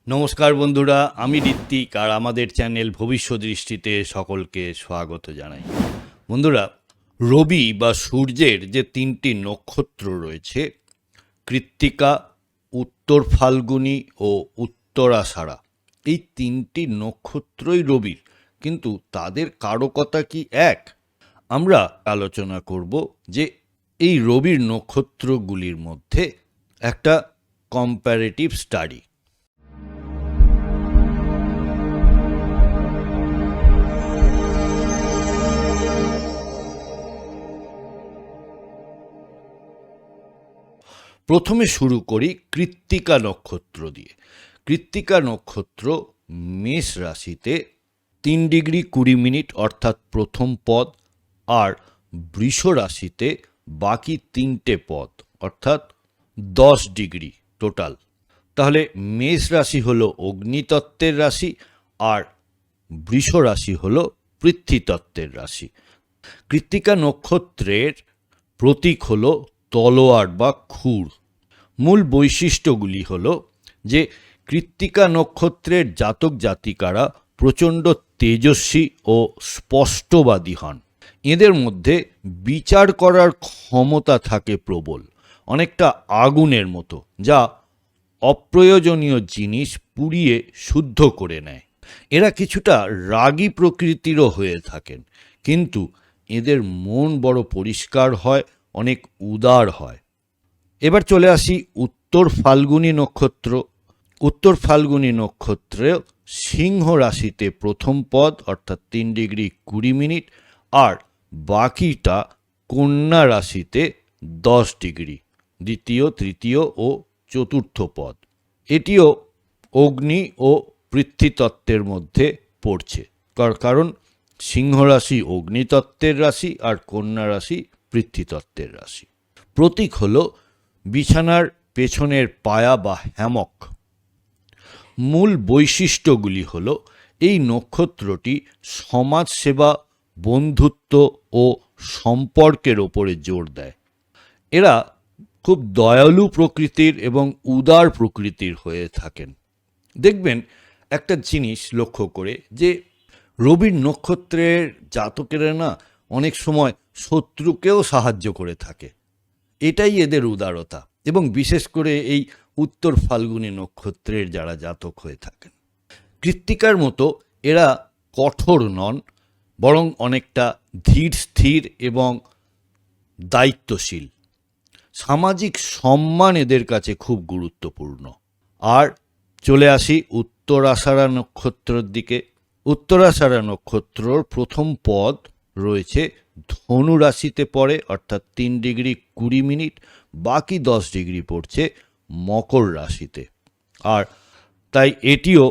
নমস্কার বন্ধুরা, আমি ঋত্বিক আর আমাদের চ্যানেল ভবিষ্যৎ দৃষ্টিতে সকলকে স্বাগত জানাই। বন্ধুরা, রবি বা সূর্যের যে তিনটি নক্ষত্র রয়েছে, কৃত্তিকা, উত্তর ফাল্গুনী ও উত্তরাষাঢ়া, এই তিনটি নক্ষত্রই রবির, কিন্তু তাদের কারকতা কি এক? আমরা আলোচনা করব যে এই রবির নক্ষত্রগুলির মধ্যে একটা কম্প্যারেটিভ স্টাডি। প্রথমে শুরু করি কৃত্তিকা নক্ষত্র দিয়ে। কৃত্তিকা নক্ষত্র মেষ রাশিতে 3°20' অর্থাৎ প্রথম পদ, আর বৃষ রাশিতে বাকি তিনটে পদ অর্থাৎ 10° টোটাল। তাহলে মেষ রাশি হলো অগ্নিতত্ত্বের রাশি, আর বৃষ রাশি হলো পৃথ্বীতত্ত্বের রাশি। কৃত্তিকা নক্ষত্রের প্রতীক হলো তলোয়ার বা ক্ষুর। মূল বৈশিষ্ট্যগুলি হল যে কৃত্তিকা নক্ষত্রের জাতক জাতিকারা প্রচণ্ড তেজস্বী ও স্পষ্টবাদী হন। এদের মধ্যে বিচার করার ক্ষমতা থাকে প্রবল, অনেকটা আগুনের মতো, যা অপ্রয়োজনীয় জিনিস পুড়িয়ে শুদ্ধ করে নেয়। এরা কিছুটা রাগী প্রকৃতিরও হয়ে থাকেন, কিন্তু এদের মন বড় পরিষ্কার হয়, অনেক উদার হয়। এবার চলে আসি উত্তর ফাল্গুনী নক্ষত্র। উত্তর ফাল্গুনী নক্ষত্রে সিংহ রাশিতে প্রথম পদ অর্থাৎ 3°20', আর বাকিটা কন্যা রাশিতে 10°, দ্বিতীয়, তৃতীয় ও চতুর্থ পদ। এটিও অগ্নি ও পৃথ্বীতত্ত্বের মধ্যে পড়ছে, কারণ সিংহ রাশি অগ্নিতত্ত্বের রাশি আর কন্যা রাশি পৃথ্বীতত্ত্বের রাশি। প্রতীক হল বিছানার পেছনের পায়া বা হ্যামক। মূল বৈশিষ্ট্যগুলি হল এই নক্ষত্রটি সমাজসেবা, বন্ধুত্ব ও সম্পর্কের ওপরে জোর দেয়। এরা খুব দয়ালু প্রকৃতির এবং উদার প্রকৃতির হয়ে থাকেন। দেখবেন একটা জিনিস লক্ষ্য করে যে রবির নক্ষত্রের জাতকেরা না অনেক সময় শত্রুকেও সাহায্য করে থাকে। এটাই এদের উদারতা, এবং বিশেষ করে এই উত্তর ফাল্গুনী নক্ষত্রের যারা জাতক হয়ে থাকেন। কৃত্তিকার মতো এরা কঠোর নন, বরং অনেকটা ধীর স্থির এবং দায়িত্বশীল। সামাজিক সম্মান এদের কাছে খুব গুরুত্বপূর্ণ। আর চলে আসি উত্তরাষাঢ়া নক্ষত্রের দিকে। উত্তরাষাঢ়া নক্ষত্রর প্রথম পদ রয়েছে ধনু রাশিতে পড়ে অর্থাৎ 3°20', বাকি 10° পড়ছে মকর রাশিতে, আর তাই এটিও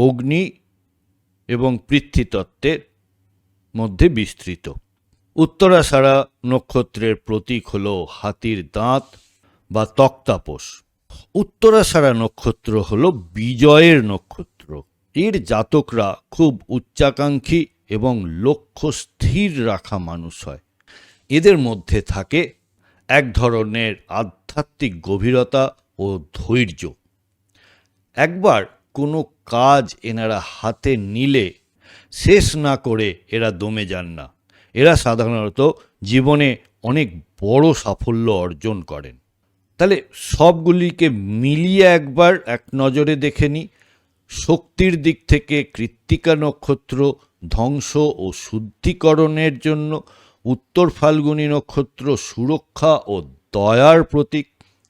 অগ্নি এবং পৃথ্বীতত্ত্বের মধ্যে বিস্তৃত। উত্তরাষাঢ়া নক্ষত্রের প্রতীক হল হাতির দাঁত বা তক্তাপোষ। উত্তরাষাঢ়া নক্ষত্র হল বিজয়ের নক্ষত্র। এর জাতকরা খুব উচ্চাকাঙ্ক্ষী এবং লক্ষ্য স্থির রাখা মানুষ হয়। এদের মধ্যে থাকে এক ধরনের আধ্যাত্মিক গভীরতা ও ধৈর্য। একবার কোনো কাজ এনারা হাতে নিলে শেষ না করে এরা দমে যান না। এরা সাধারণত জীবনে অনেক বড় সাফল্য অর্জন করেন। তাহলে সবগুলিকে মিলিয়ে একবার এক নজরে দেখে নিই। শক্তির দিক থেকে কৃত্তিকা নক্ষত্র ধ্বংস ও শুদ্ধিকরণের জন্য, উত্তর ফাল্গুনী নক্ষত্র সুরক্ষা ও দয়ার প্রতীক,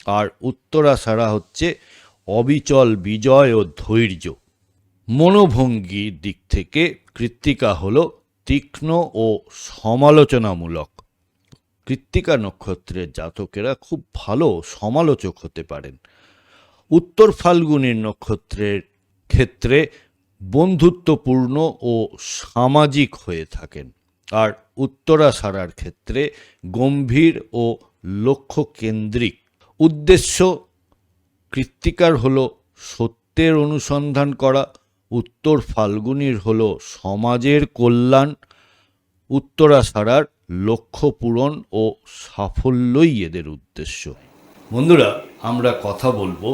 আর উত্তরাষাঢ়া হচ্ছে অবিচল বিজয় ও ধৈর্য। মনোভঙ্গির দিক থেকে কৃত্তিকা হল তীক্ষ্ণ ও সমালোচনামূলক। কৃত্তিকা নক্ষত্রের জাতকেরা খুব ভালো সমালোচক হতে পারেন। উত্তর ফাল্গুনী নক্ষত্রের ক্ষেত্রে বন্ধুত্বপূর্ণ ও সামাজিক হয়ে থাকেন, আর উত্তরাষাঢ়ার ক্ষেত্রে গম্ভীর ও লক্ষ্য কেন্দ্রিক। উদ্দেশ্য কৃত্তিকার হল সত্যের অনুসন্ধান করা, উত্তর ফাল্গুনীর হল সমাজের কল্যাণ, উত্তরাষাঢ়ার লক্ষ্য পূরণ ও সাফল্যই এদের উদ্দেশ্য। বন্ধুরা, আমরা কথা বলবো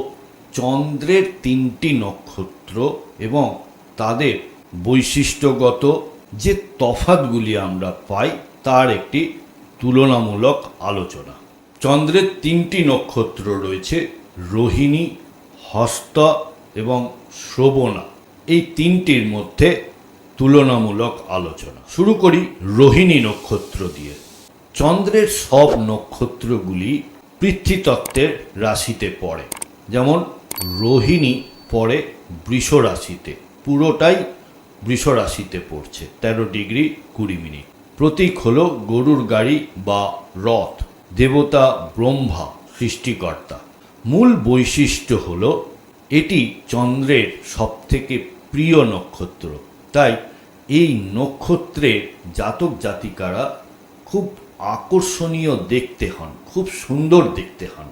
চন্দ্রের 3টি নক্ষত্র এবং তাদের বৈশিষ্ট্যগত যে তফাৎগুলি আমরা পাই তার একটি তুলনামূলক আলোচনা। চন্দ্রের 3টি নক্ষত্র রয়েছে রোহিণী, হস্তা এবং শ্রবণা। এই 3টির মধ্যে তুলনামূলক আলোচনা। শুরু করি রোহিণী নক্ষত্র দিয়ে। চন্দ্রের সব নক্ষত্রগুলি পৃথ্বীতত্ত্বের রাশিতে পড়ে। যেমন রোহিণী পড়ে বৃষ রাশিতে, পুরোটাই বৃষ রাশিতে পড়ছে, 13°20'। প্রতীক হলো গরুর গাড়ি বা রথ। দেবতা ব্রহ্মা সৃষ্টিকর্তা। মূল বৈশিষ্ট্য হলো এটি চন্দ্রের সবথেকে প্রিয় নক্ষত্র। তাই এই নক্ষত্রের জাতক জাতিকারা খুব আকর্ষণীয় দেখতে হন, খুব সুন্দর দেখতে হন।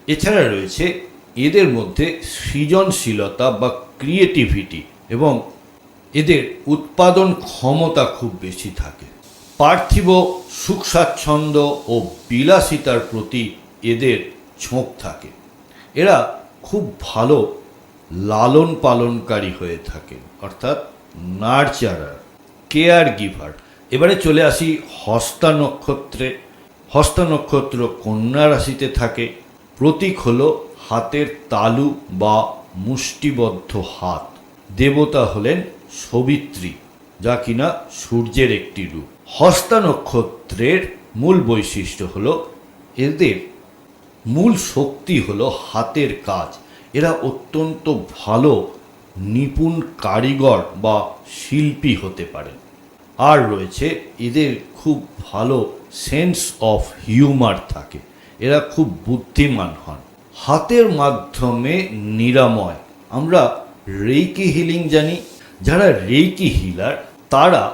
এছাড়া রয়েছে এদের মধ্যে সৃজনশীলতা বা ক্রিয়েটিভিটি এবং এদের উৎপাদন ক্ষমতা খুব বেশি থাকে। পার্থিব সুখ স্বাচ্ছন্দ্য ও বিলাসিতার প্রতি এদের ঝোঁক থাকে। এরা খুব ভালো লালন পালনকারী হয়ে থাকে, অর্থাৎ নার্চারার, কেয়ার গিভার। এবারে চলে আসি হস্তা নক্ষত্রে। হস্তা নক্ষত্র কন্যা রাশিতে থাকে। প্রতীক হলো হাতের তালু বা মুষ্টিবদ্ধ হাত। দেবতা হলেন সবিত্রী, যা কিনা সূর্যের একটি রূপ। হস্তা নক্ষত্রের মূল বৈশিষ্ট্য হলো এদের মূল শক্তি হলো হাতের কাজ। এরা অত্যন্ত ভালো নিপুণ কারিগর বা শিল্পী হতে পারেন। আর রয়েছে এদের খুব ভালো সেন্স অফ হিউমার থাকে। এরা খুব বুদ্ধিমান হন। হাতের মাধ্যমে নিরাময়। আমরা রেইকি হিলিং জানি। যারা রেইকি হিলার তারা,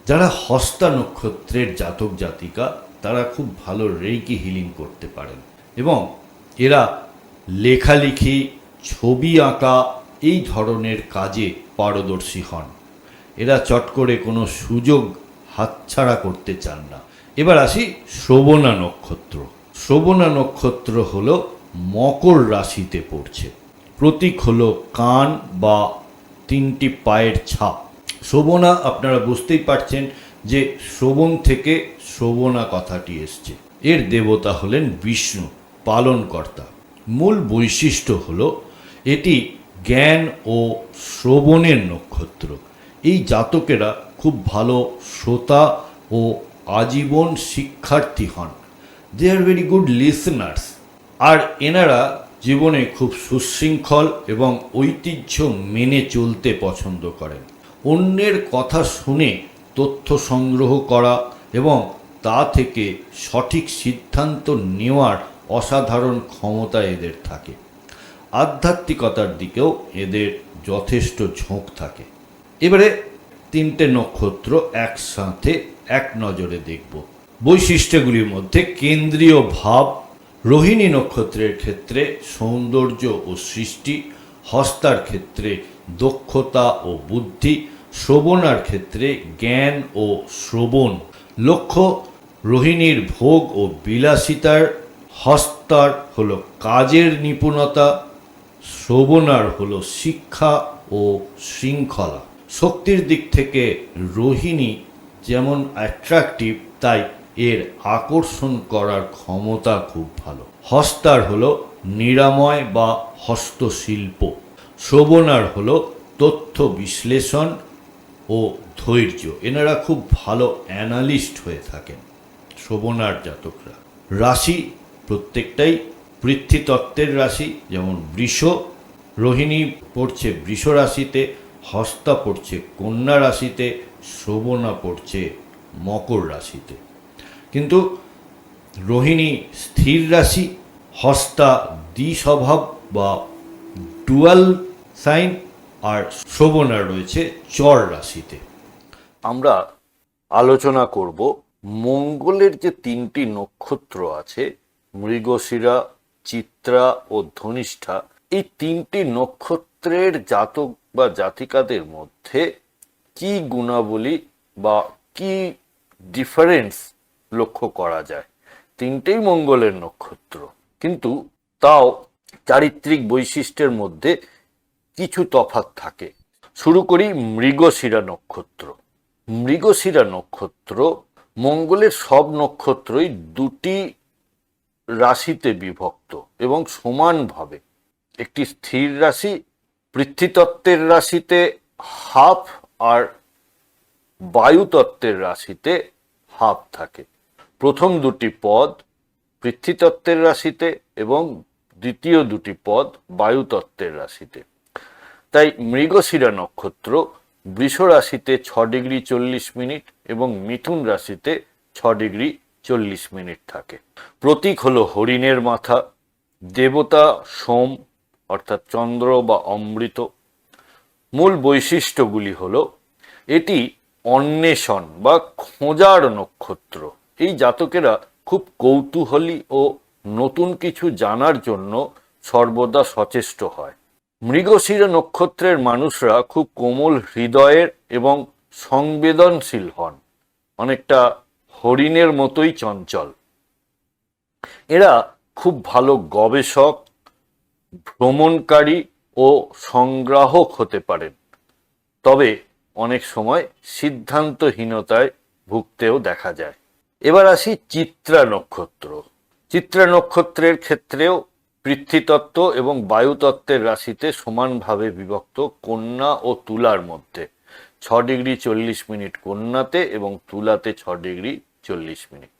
যারা হস্তা নক্ষত্রের জাতক জাতিকা, তারা খুব ভালো রেইকি হিলিং করতে পারেন এবং এরা লেখালেখি, ছবি আঁকা এই ধরনের কাজে পারদর্শী হন। এরা চট করে কোনো সুযোগ হাতছাড়া করতে চান না। এবার আসি শ্রবণা নক্ষত্র। শ্রবণা নক্ষত্র হলো মকর রাশিতে পড়ছে। প্রতীক হলো কান বা 3টি পায়ের ছাপ। শ্রবণা, আপনারা বুঝতেই পারছেন যে শ্রবণ থেকে শ্রবণা কথাটি এসছে। এর দেবতা হলেন বিষ্ণু, পালনকর্তা। মূল বৈশিষ্ট্য হলো এটি জ্ঞান ও শ্রবণের নক্ষত্র। এই জাতকেরা খুব ভালো শ্রোতা ও আজীবন শিক্ষার্থী হন। দে আর ভেরি গুড লিসনার্স। আর এনারা জীবনে খুব সুশৃঙ্খল এবং ঐতিহ্য মেনে চলতে পছন্দ করেন। অন্যের কথা শুনে তথ্য সংগ্রহ করা এবং তা থেকে সঠিক সিদ্ধান্ত নেওয়ার অসাধারণ ক্ষমতা এদের থাকে। আধ্যাত্মিকতার দিকেও এদের যথেষ্ট ঝোঁক থাকে। এবারে 3টে নক্ষত্র একসাথে এক নজরে দেখব। বৈশিষ্ট্যগুলির মধ্যে কেন্দ্রীয় ভাব। রোহিণী নক্ষত্রের ক্ষেত্রে সৌন্দর্য ও সৃষ্টি, হস্তার ক্ষেত্রে দক্ষতা ও বুদ্ধি, শ্রবণার ক্ষেত্রে জ্ঞান ও শ্রবণ। লক্ষ্য রোহিণীর ভোগ ও বিলাসিতার, হস্তার হলো কাজের নিপুণতা, শ্রবণার হলো শিক্ষা ও শৃঙ্খলা। শক্তির দিক থেকে রোহিণী যেমন অ্যাট্রাকটিভ, তাই এর আকর্ষণ করার ক্ষমতা খুব ভালো। হস্তার হলো নিরাময় বা হস্তশিল্প। শ্রবণার হলো তথ্য বিশ্লেষণ ও ধৈর্য। এনারা খুব ভালো অ্যানালিস্ট হয়ে থাকেন শ্রবণার জাতকরা। রাশি প্রত্যেকটাই পৃথ্বীতত্ত্বের রাশি। যেমন বৃষ, রোহিণী পড়ছে বৃষ রাশিতে, হস্তা পড়ছে কন্যা রাশিতে, শ্রবণা পড়ছে মকর রাশিতে। কিন্তু রোহিণী স্থির রাশি, হস্তা দ্বিস্বভাব বা ডুয়াল সাইন, আর শ্রবণা রয়েছে চর রাশিতে। আমরা আলোচনা করব মঙ্গলের যে 3টি নক্ষত্র আছে, মৃগশিরা, চিত্রা ও ধনিষ্ঠা। এই 3টি নক্ষত্রের জাতক বা জাতিকাদের মধ্যে কি গুণাবলী বা কি ডিফারেন্স লক্ষ্য করা যায়। 3টেই মঙ্গলের নক্ষত্র, কিন্তু তাও চারিত্রিক বৈশিষ্ট্যের মধ্যে কিছু তফাৎ থাকে। শুরু করি মৃগশিরা নক্ষত্র। মৃগশিরা নক্ষত্র মঙ্গলের সব নক্ষত্রই দুটি রাশিতে বিভক্ত এবং সমানভাবে, একটি স্থির রাশি পৃথ্বীতত্ত্বের রাশিতে হাফ আর বায়ুতত্ত্বের রাশিতে হাফ থাকে। প্রথম দুটি পদ পৃথ্বীতত্ত্বের রাশিতে এবং দ্বিতীয় দুটি পদ বায়ুতত্ত্বের রাশিতে। তাই মৃগশিরা নক্ষত্র বৃষ রাশিতে 6°40' এবং মিথুন রাশিতে 6°40' থাকে। প্রতীক হলো হরিণের মাথা, দেবতা সোম অর্থাৎ চন্দ্র বা অমৃত। মূল বৈশিষ্ট্যগুলি হলো এটি অন্বেষণ বা খোঁজার নক্ষত্র। এই জাতকেরা খুব কৌতূহলী ও নতুন কিছু জানার জন্য সর্বদা সচেষ্ট হয়। মৃগশিরা নক্ষত্রের মানুষরা খুব কোমল হৃদয়ের এবং সংবেদনশীল হন, অনেকটা হরিণের মতোই চঞ্চল। এরা খুব ভালো গবেষক, ভ্রমণকারী ও সংগ্রাহক হতে পারেন, তবে অনেক সময় সিদ্ধান্তহীনতায় ভুগতেও দেখা যায়। এবার আসি চিত্রা নক্ষত্র। চিত্রা নক্ষত্রের ক্ষেত্রেও পৃথ্বীতত্ত্ব এবং বায়ুতত্ত্বের রাশিতে সমানভাবে বিভক্ত কন্যা ও তুলার মধ্যে। 6°40' কন্যাতে এবং তুলাতে 6°40'।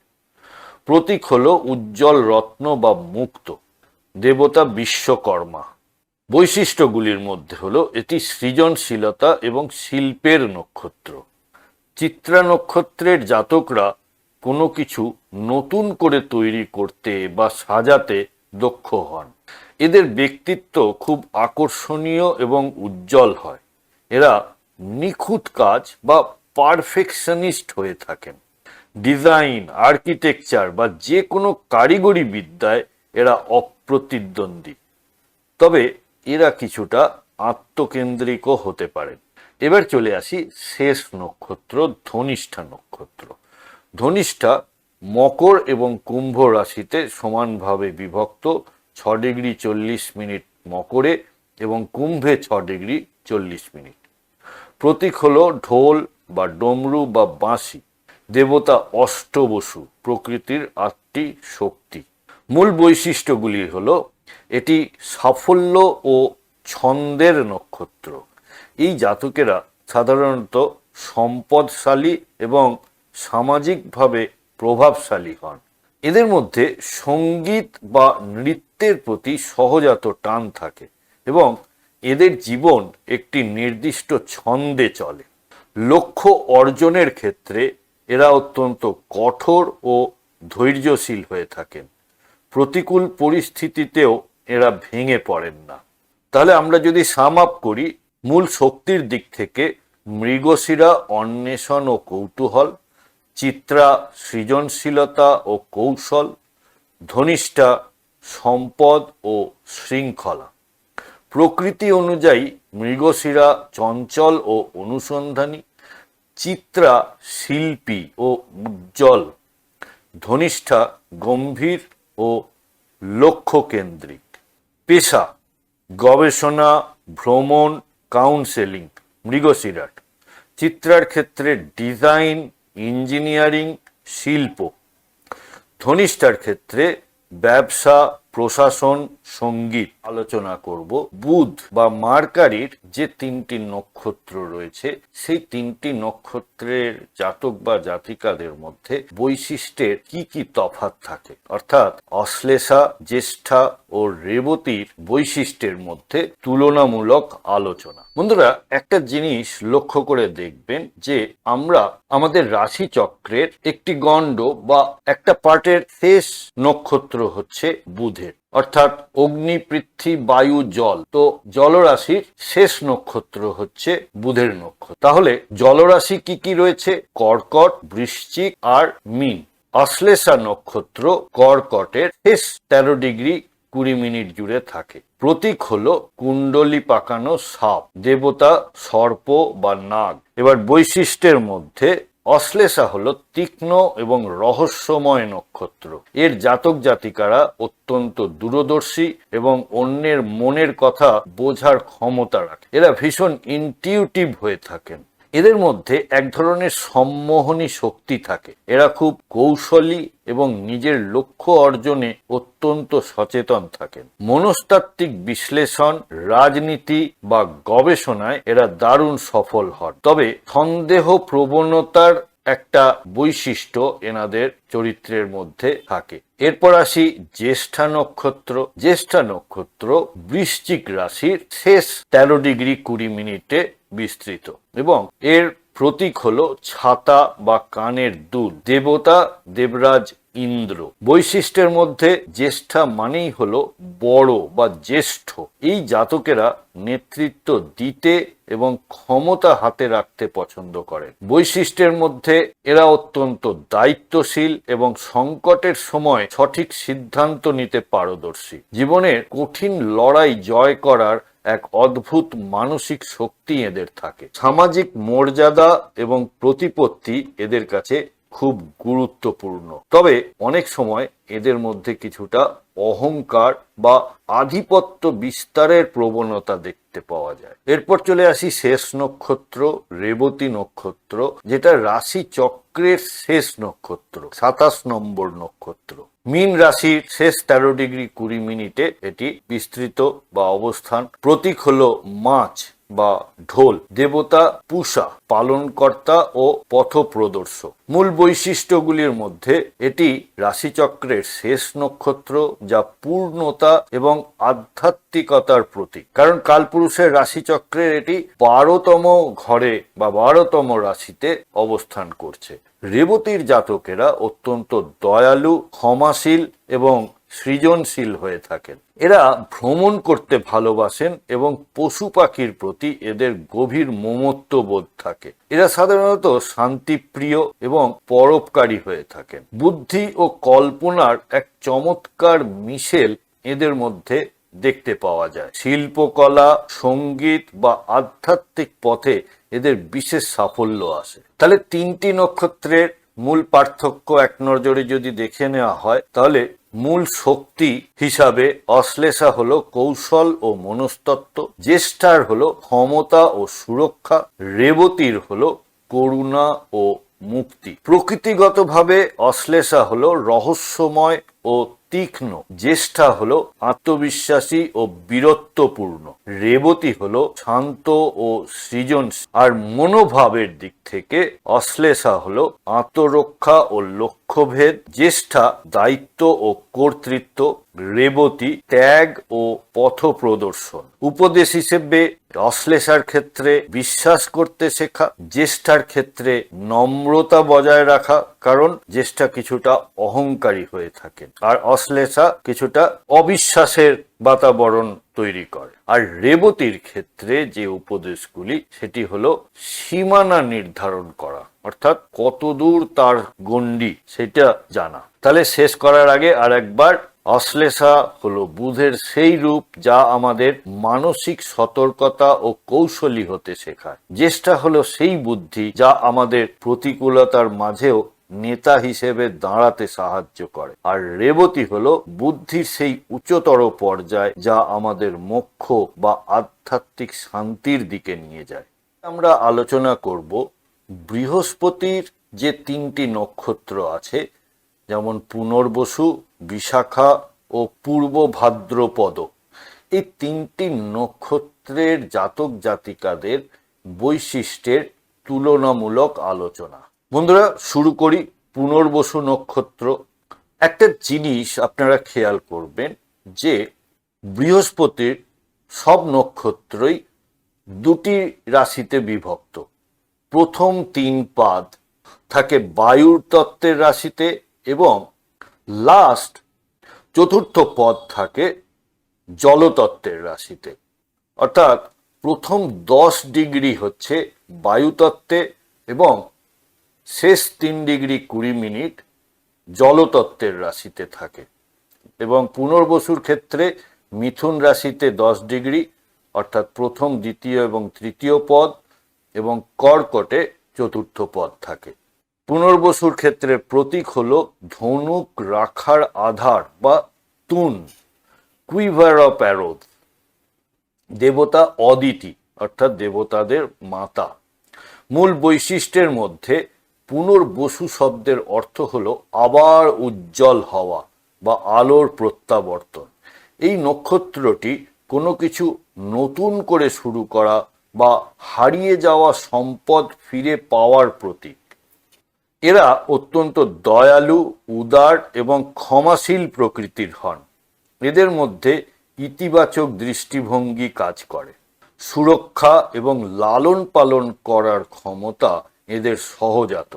প্রতীক হলো উজ্জ্বল রত্ন বা মুক্ত, দেবতা বিশ্বকর্মা। বৈশিষ্ট্যগুলির মধ্যে হলো এটি সৃজনশীলতা এবং শিল্পের নক্ষত্র। চিত্রা নক্ষত্রের জাতকরা কোনো কিছু নতুন করে তৈরি করতে বা সাজাতে দক্ষ হন। এদের ব্যক্তিত্ব খুব আকর্ষণীয় এবং উজ্জ্বল হয়। এরা নিখুঁত কাজ বা পারফেকশনিস্ট হয়ে থাকেন। ডিজাইন, আর্কিটেকচার বা যে কোনো কারিগরি বিদ্যায় এরা অপ্রতিদ্বন্দ্বী, তবে এরা কিছুটা আত্মকেন্দ্রিকও হতে পারেন। এবার চলে আসি শেষ নক্ষত্র, ধনিষ্ঠা নক্ষত্র। ধনিষ্ঠা মকর এবং কুম্ভ রাশিতে সমানভাবে বিভক্ত। 6°40' মকরে এবং কুম্ভে 6°40'। প্রতীক হলো ঢোল বা ডমরু বা বাঁশি, দেবতা অষ্টবসু, প্রকৃতির 8টি শক্তি। মূল বৈশিষ্ট্যগুলি হলো এটি সাফল্য ও ছন্দের নক্ষত্র। এই জাতকেরা সাধারণত সম্পদশালী এবং সামাজিকভাবে প্রভাবশালী হন। এদের মধ্যে সঙ্গীত বা নৃত্যের প্রতি সহজাত টান থাকে এবং এদের জীবন একটি নির্দিষ্ট ছন্দে চলে। লক্ষ্য অর্জনের ক্ষেত্রে এরা অত্যন্ত কঠোর ও ধৈর্যশীল হয়ে থাকেন। প্রতিকূল পরিস্থিতিতেও এরা ভেঙে পড়েন না। তাহলে আমরা যদি সাম আপ করি, মূল শক্তির দিক থেকে মৃগশিরা অন্বেষণ ও কৌতূহল, চিত্রা সৃজনশীলতা ও কৌশল, ধনিষ্ঠা সম্পদ ও শৃঙ্খলা। প্রকৃতি অনুযায়ী মৃগশিরা চঞ্চল ও অনুসন্ধানী, চিত্রা শিল্পী ও উজ্জ্বল, ধনিষ্ঠা গম্ভীর ও লক্ষ্যকেন্দ্রিক। পেশা গবেষণা, ভ্রমণ, কাউন্সেলিং মৃগশিরার। চিত্রার ক্ষেত্রে ডিজাইন, ইঞ্জিনিয়ারিং, শিল্প। ধনিষ্ঠার ক্ষেত্রে ব্যবসা, প্রশাসন, সঙ্গীত। আলোচনা করব বুধ বা মার্কারির যে 3টি নক্ষত্র রয়েছে, সেই 3টি নক্ষত্রের জাতক বা জাতিকাদের মধ্যে বৈশিষ্ট্যের কি কি তফাৎ থাকে, অর্থাৎ অশ্লেষা, জ্যেষ্ঠা ও রেবতীর বৈশিষ্ট্যের মধ্যে তুলনামূলক আলোচনা। বন্ধুরা, একটা জিনিস লক্ষ্য করে দেখবেন যে আমরা আমাদের রাশি চক্রের একটি গণ্ড বা একটা পার্টের শেষ নক্ষত্র হচ্ছে বুধের, অর্থাৎ অগ্নি, পৃথ্বী, বায়ু, জল। তো জলরাশির শেষ নক্ষত্র হচ্ছে বুধের নক্ষত্র। তাহলে জলরাশি কি কি রয়েছে? কর্কট, বৃশ্চিক আর মীন। অশ্লেষা নক্ষত্র কর্কটের শেষ 13°20' জুড়ে থাকে। প্রতীক হলো কুণ্ডলী পাকানো সাপ, দেবতা সর্প বা নাগ। এবার বৈশিষ্ট্যের মধ্যে অশ্লেষা হলো তীক্ষ্ণ এবং রহস্যময় নক্ষত্র। এর জাতক জাতিকারা অত্যন্ত দূরদর্শী এবং অন্যের মনের কথা বোঝার ক্ষমতা রাখে। এরা ভীষণ ইনটিউটিভ হয়ে থাকেন। এদের মধ্যে এক ধরনের সম্মোহনী শক্তি থাকে। এরা খুব কৌশলী এবং নিজের লক্ষ্য অর্জনে অত্যন্ত সচেতন থাকেন। মনস্তাত্ত্বিক বিশ্লেষণ, রাজনীতি বা গবেষণায় এরা দারুণ সফল হন। তবে সন্দেহ প্রবণতার একটা বৈশিষ্ট্য এনাদের চরিত্রের মধ্যে থাকে। এরপর আসি জ্যেষ্ঠা নক্ষত্র। জ্যেষ্ঠা নক্ষত্র বৃশ্চিক রাশির শেষ 13 ডিগ্রি 20 মিনিটে বিস্তৃত এবং এর প্রতীক হলো ছাতা বা কানের দুল। দেবতা দেবরাজ ইন্দ্র। বৈশিষ্ট্যের মধ্যে জ্যেষ্ঠা মানেই হলো বড় বা জ্যেষ্ঠ। এই জাতকেরা নেতৃত্ব দিতে এবং ক্ষমতা হাতে রাখতে পছন্দ করেন। বৈশিষ্ট্যের মধ্যে এরা অত্যন্ত দায়িত্বশীল এবং সংকটের সময় সঠিক সিদ্ধান্ত নিতে পারদর্শী। জীবনের কঠিন লড়াই জয় করার এক অদ্ভুত মানসিক শক্তি এদের থাকে। সামাজিক মর্যাদা এবং প্রতিপত্তি এদের কাছে খুব গুরুত্বপূর্ণ। তবে অনেক সময় এদের মধ্যে কিছুটা অহংকার বা আধিপত্য বিস্তারের প্রবণতা দেখতে পাওয়া যায়। এরপর চলে আসি শেষ নক্ষত্র, রেবতী নক্ষত্র, যেটা রাশি চক্রের শেষ নক্ষত্র, 27 নম্বর নক্ষত্র। মীন রাশির শেষ 13 ডিগ্রি 20 মিনিটে এটি বিস্তৃত বা অবস্থান। প্রতীক হলো মাছ বা ঢোল। দেবতা পূষা, পালনকর্তা ও পথপ্রদর্শক। মূল বৈশিষ্ট্যগুলির মধ্যে এটি রাশিচক্রের শেষ নক্ষত্র, যা পূর্ণতা এবং আধ্যাত্মিকতার প্রতীক। কারণ কালপুরুষের রাশিচক্রের এটি 12তম ঘরে বা 12তম রাশিতে অবস্থান করছে। রেবতীর জাতকেরা অত্যন্ত দয়ালু, ক্ষমাশীল এবং সৃজনশীল হয়ে থাকেন। এরা ভ্রমণ করতে ভালোবাসেন এবং পশু পাখির প্রতি এদের গভীর মমত্ব বোধ থাকে। এরা সাধারণত শান্তিপ্রিয় এবং পরোপকারী হয়ে থাকেন। বুদ্ধি ও কল্পনার এক চমৎকার মিশেল এদের মধ্যে দেখতে পাওয়া যায়। শিল্পকলা, সঙ্গীত বা আধ্যাত্মিক পথে এদের বিশেষ সাফল্য আসে। তাহলে 3টি নক্ষত্রের মূল পার্থক্য এক নজরে যদি দেখে নেওয়া হয়, তাহলে মূল শক্তি হিসাবে অশ্লেষা হলো কৌশল ও মনস্তত্ত্ব, জ্যেষ্ঠার হলো ক্ষমতা ও সুরক্ষা, রেবতীর হলো করুণা ও মুক্তি। প্রকৃতিগতভাবে অশ্লেষা হলো রহস্যময় ও তীক্ষ্ণ, জ্যেষ্ঠা হলো আত্মবিশ্বাসী ও বীরত্বপূর্ণ, রেবতী হলো শান্ত ও সৃজনশীল। আর মনোভাবের দিক থেকে অশ্লেষা হলো আত্মরক্ষা ও লক্ষ্যভেদ, জ্যেষ্ঠা দায়িত্ব ও কর্তৃত্ব, রেবতী ত্যাগ ও পথ প্রদর্শন। উপদেশ হিসেবে অশ্লেষার ক্ষেত্রে বিশ্বাস করতে শেখা, জ্যেষ্ঠার ক্ষেত্রে নম্রতা বজায় রাখা, কারণ জ্যেষ্ঠা কিছুটা অহংকারী হয়ে থাকেন আর অশ্লেষা কিছুটা অবিশ্বাসের বাতাবরণ তৈরি করে। আর রেবতীর ক্ষেত্রে যে উপদেশগুলি, সেটি হলো সীমানা নির্ধারণ করা, অর্থাৎ কতদূর তার গণ্ডি সেটা জানা। তাহলে শেষ করার আগে আর একবার, অশ্লেষা হলো বুধের সেই রূপ যা আমাদের মানসিক সতর্কতা ও কৌশলী হতে শেখায়। জ্যেষ্ঠা হলো সেই বুদ্ধি যা আমাদের প্রতিকূলতার মাঝেও নেতা হিসেবে দাঁড়াতে সাহায্য করে। আর রেবতী হলো বুদ্ধির সেই উচ্চতর পর্যায় যা আমাদের মোক্ষ বা আধ্যাত্মিক শান্তির দিকে নিয়ে যায়। আমরা আলোচনা করব বৃহস্পতির যে 3টি নক্ষত্র আছে, যেমন পুনর্বসু, বিশাখা ও পূর্ব ভাদ্রপদ। এই 3টি নক্ষত্রের জাতক জাতিকাদের বৈশিষ্ট্যের তুলনামূলক আলোচনা। বন্ধুরা, শুরু করি পুনর্বসু নক্ষত্র। একটা জিনিস আপনারা খেয়াল করবেন যে বৃহস্পতির সব নক্ষত্রই 2টি রাশিতে বিভক্ত। প্রথম 3 পাদ থাকে বায়ুর তত্ত্বের রাশিতে এবং লাস্ট 4র্থ পদ থাকে জলতত্ত্বের রাশিতে। অর্থাৎ প্রথম 10 ডিগ্রি হচ্ছে বায়ুতত্ত্বে এবং শেষ 3 ডিগ্রি 20 মিনিট জলতত্ত্বের রাশিতে থাকে। এবং পুনর্বসুর ক্ষেত্রে মিথুন রাশিতে 10 ডিগ্রি, অর্থাৎ প্রথম, দ্বিতীয় এবং তৃতীয় পদ, এবং কর্কটে 4র্থ পদ থাকে। পুনর্বসুর ক্ষেত্রে প্রতীক হলো ধনুক রাখার আধার বা তুন, কুইভার অফ অ্যারোজ। দেবতা অদিতি অর্থাৎ দেবতাদের মাতা। মূল বৈশিষ্ট্যের মধ্যে পুনর্বসু শব্দের অর্থ হলো আবার উজ্জ্বল হওয়া বা আলোর প্রত্যাবর্তন। এই নক্ষত্রটি কোনো কিছু নতুন করে শুরু করা বা হারিয়ে যাওয়া সম্পদ ফিরে পাওয়ার প্রতীক। এরা অত্যন্ত দয়ালু, উদার এবং ক্ষমাশীল প্রকৃতির হন। এদের মধ্যে ইতিবাচক দৃষ্টিভঙ্গি কাজ করে। সুরক্ষা এবং লালন পালন করার ক্ষমতা এদের সহজাত।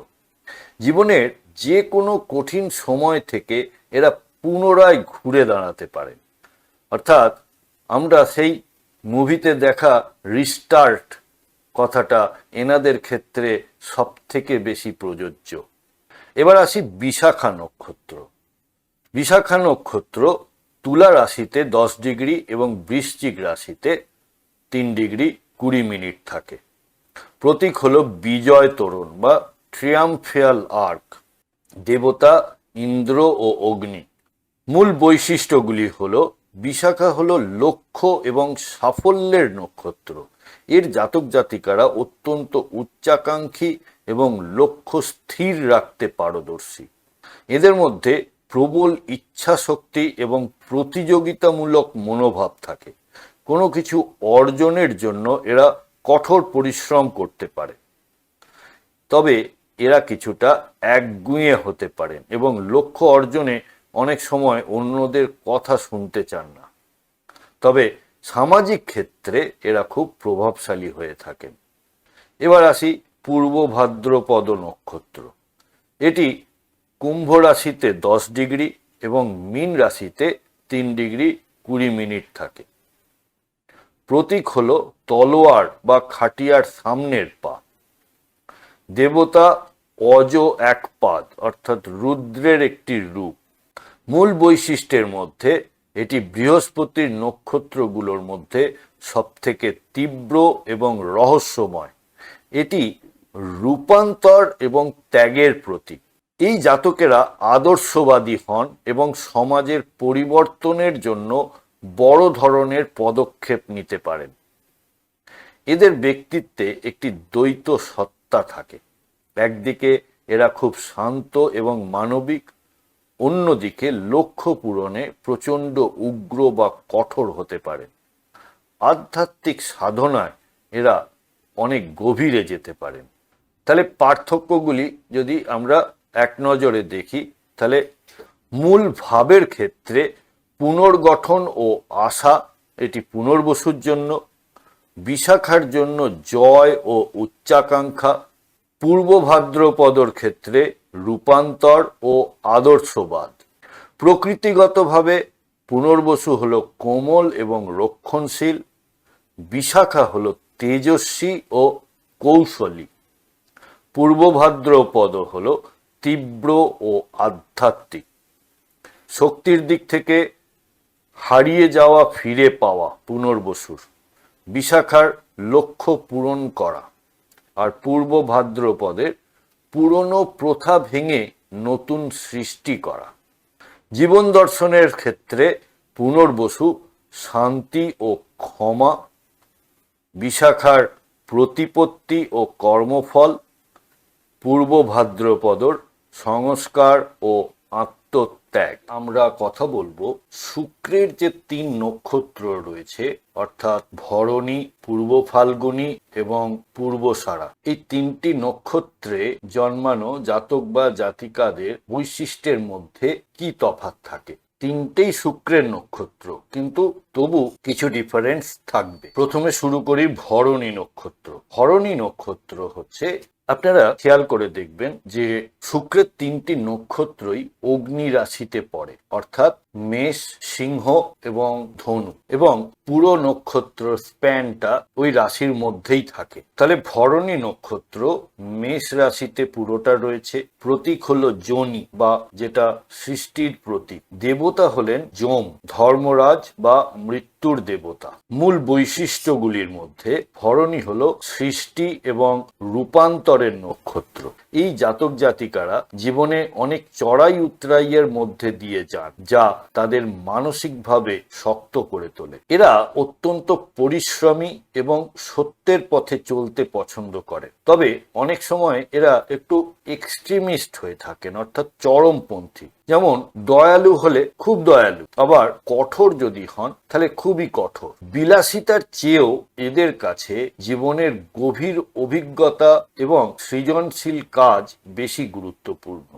জীবনের যে কোনো কঠিন সময় থেকে এরা পুনরায় ঘুরে দাঁড়াতে পারে। অর্থাৎ আমরা সেই মুভিতে দেখা রিস্টার্ট কথাটা এনাদের ক্ষেত্রে সব থেকে বেশি প্রযোজ্য। এবার আসি বিশাখা নক্ষত্র। বিশাখা নক্ষত্র তুলা রাশিতে 10 ডিগ্রি এবং বৃশ্চিক রাশিতে 3 ডিগ্রি 20 মিনিট থাকে। প্রতীক হলো বিজয় তোরণ বা ট্রিয়াম্ফিয়াল আর্ক। দেবতা ইন্দ্র ও অগ্নি। মূল বৈশিষ্ট্যগুলি হলো বিশাখা হলো লক্ষ্য এবং সাফল্যের নক্ষত্র। এর জাতক জাতিকারা অত্যন্ত উচ্চাকাঙ্ক্ষী এবং লক্ষ্য স্থির রাখতে পারদর্শী। এদের মধ্যে প্রবল ইচ্ছা শক্তি এবং প্রতিযোগিতামূলক মনোভাব থাকে। কোনো কিছু অর্জনের জন্য এরা কঠোর পরিশ্রম করতে পারে। তবে এরা কিছুটা একগুঁয়ে হতে পারেন এবং লক্ষ্য অর্জনে অনেক সময় অন্যদের কথা শুনতে চান না। তবে সামাজিক ক্ষেত্রে এরা খুব প্রভাবশালী হয়ে থাকেন। এবার আসি পূর্ব ভাদ্রপদ নক্ষত্র। এটি কুম্ভ রাশিতে 10 ডিগ্রি এবং মীন রাশিতে 3 ডিগ্রি 20 মিনিট থাকে। প্রতীক হলো তলোয়ার বা খাটিয়ার সামনের পা। দেবতা অজ একপাদ অর্থাৎ রুদ্রের একটি রূপ। মূল বৈশিষ্ট্যের মধ্যে এটি বৃহস্পতির নক্ষত্রগুলোর মধ্যে সবথেকে তীব্র এবং রহস্যময়। এটি রূপান্তর এবং ত্যাগের প্রতীক। এই জাতকেরা আদর্শবাদী হন এবং সমাজের পরিবর্তনের জন্য বড় ধরনের পদক্ষেপ নিতে পারেন। এদের ব্যক্তিত্বে একটি দ্বৈত সত্তা থাকে। একদিকে এরা খুব শান্ত এবং মানবিক, অন্যদিকে লক্ষ্য পূরণে প্রচণ্ড উগ্র বা কঠোর হতে পারে। আধ্যাত্মিক সাধনায় এরা অনেক গভীরে যেতে পারেন। তাহলে পার্থক্যগুলি যদি আমরা এক নজরে দেখি, তাহলে মূল ভাবের ক্ষেত্রে পুনর্গঠন ও আশা, এটি পুনর্বসুর জন্য। বিশাখার জন্য জয় ও উচ্চাকাঙ্ক্ষা। পূর্ব ভাদ্রপদর ক্ষেত্রে রূপান্তর ও আদর্শবাদ। প্রকৃতিগতভাবে পুনর্বসু হলো কোমল এবং রক্ষণশীল। বিশাখা হলো তেজস্বী ও কৌশলী। পূর্ব ভাদ্রপদ হলো তীব্র ও আধ্যাত্মিক। শক্তির দিক থেকে হারিয়ে যাওয়া ফিরে পাওয়া পুনর্বসুর। বিশাখার লক্ষ্য পূরণ করা। আর পূর্ব ভাদ্রপদের পুরনো প্রথা ভেঙে নতুন সৃষ্টি করা। জীবন দর্শনের ক্ষেত্রে পুনর্বসু শান্তি ও ক্ষমা। বিশাখার প্রতিপত্তি ও কর্মফল। পূর্ব ভাদ্রপদর সংস্কার ও আত্মত্যাগ। আমরা কথা বলবো শুক্রের যে 3 নক্ষত্র রয়েছে, অর্থাৎ ভরণী, পূর্ব ফাল্গুনী এবং পূর্বসারা। এই 3টি নক্ষত্রে জন্মানো জাতক বা জাতিকাদের বৈশিষ্ট্যের মধ্যে কি তফাৎ থাকে? 3টেই শুক্রের নক্ষত্র, কিন্তু তবু কিছু ডিফারেন্স থাকবে। প্রথমে শুরু করি ভরণী নক্ষত্র। ভরণী নক্ষত্র হচ্ছে, আপনারা খেয়াল করে দেখবেন যে শুক্রের 3টি নক্ষত্রই অগ্নি রাশিতে পড়ে, অর্থাৎ মেষ, সিংহ এবং ধনু, এবং পুরো নক্ষত্র স্প্যানটা ওই রাশির মধ্যেই থাকে। তাহলে ভরণী নক্ষত্র মেষ রাশিতে পুরোটা রয়েছে। প্রতীক হলো যোনি বা যেটা সৃষ্টির প্রতীক। দেবতা হলেন যম, ধর্মরাজ বা মৃত্যু মৃত্যুর দেবতা। মূল বৈশিষ্ট্যগুলির মধ্যে ভরণী হলো সৃষ্টি এবং রূপান্তরের নক্ষত্র। এই জাতক জাতিকারা জীবনে অনেক চড়াই উতরাইয়ের মধ্যে দিয়ে যান, যা তাদের মানসিকভাবে শক্ত করে তোলে। এরা অত্যন্ত পরিশ্রমী এবং সত্যের পথে চলতে পছন্দ করে, তবে অনেক সময় এরা একটু এক্সট্রিমিস্ট হয়ে থাকেন, অর্থাৎ চরমপন্থী। যেমন দয়ালু হলে খুব দয়ালু, আবার কঠোর যদি হন তাহলে খুবই কঠোর। বিলাসিতার চেয়েও এদের কাছে জীবনের গভীর অভিজ্ঞতা এবং সৃজনশীল কাজ বেশি গুরুত্বপূর্ণ।